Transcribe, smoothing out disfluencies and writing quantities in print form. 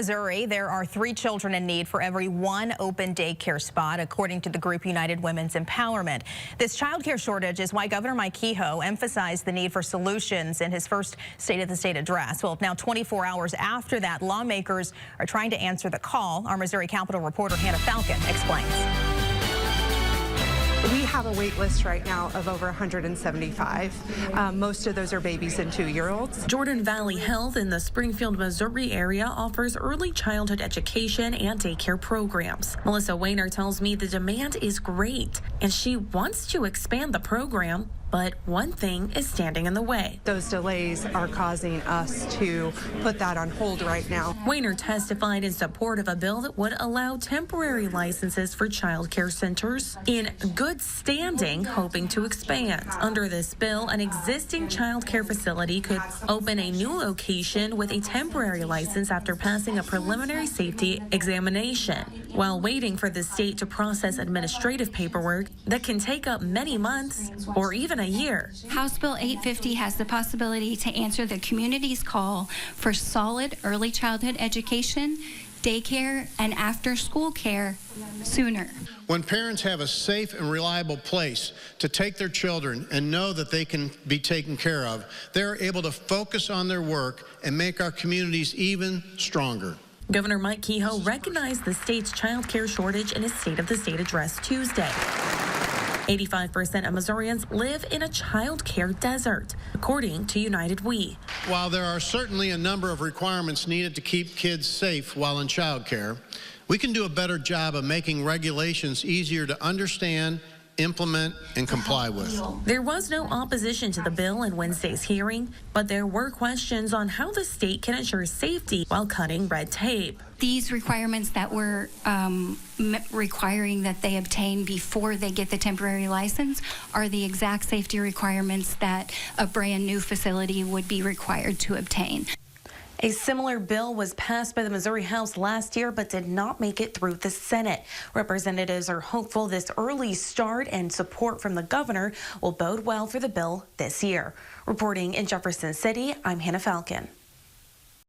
Missouri, there are 3 children in need for every 1 open daycare spot, according to the group United Women's Empowerment. This child care shortage is why Governor Mike Kehoe emphasized the need for solutions in his first State of the State address. Well, now 24 hours after that, lawmakers are trying to answer the call. Our Missouri Capitol reporter Hannah Falcon explains. We have a wait list right now of over 175. Most of those are babies and 2-year-olds. Jordan Valley Health in the Springfield, Missouri area offers early childhood education and daycare programs. Melissa Weiner tells me the demand is great and she wants to expand the program, but one thing is standing in the way. Those delays are causing us to put that on hold right now. Weiner testified in support of a bill that would allow temporary licenses for child care centers in good standing, hoping to expand. Under this bill, an existing child care facility could open a new location with a temporary license after passing a preliminary safety examination, while waiting for the state to process administrative paperwork that can take up many months or even a year. House Bill 850 has the possibility to answer the community's call for solid early childhood education, daycare, and after-school care sooner. When parents have a safe and reliable place to take their children and know that they can be taken care of, they're able to focus on their work and make our communities even stronger. Governor Mike Kehoe recognized the state's child care shortage in his State of the State address Tuesday. 85% of Missourians live in a child care desert, according to United We. While there are certainly a number of requirements needed to keep kids safe while in child care, we can do a better job of making regulations easier to understand, implement, and comply with. There was no opposition to the bill in Wednesday's hearing, but there were questions on how the state can ensure safety while cutting red tape. These requirements that we're requiring that they obtain before they get the temporary license are the exact safety requirements that a brand new facility would be required to obtain. A similar bill was passed by the Missouri House last year but did not make it through the Senate. Representatives are hopeful this early start and support from the governor will bode well for the bill this year. Reporting in Jefferson City, I'm Hannah Falcon.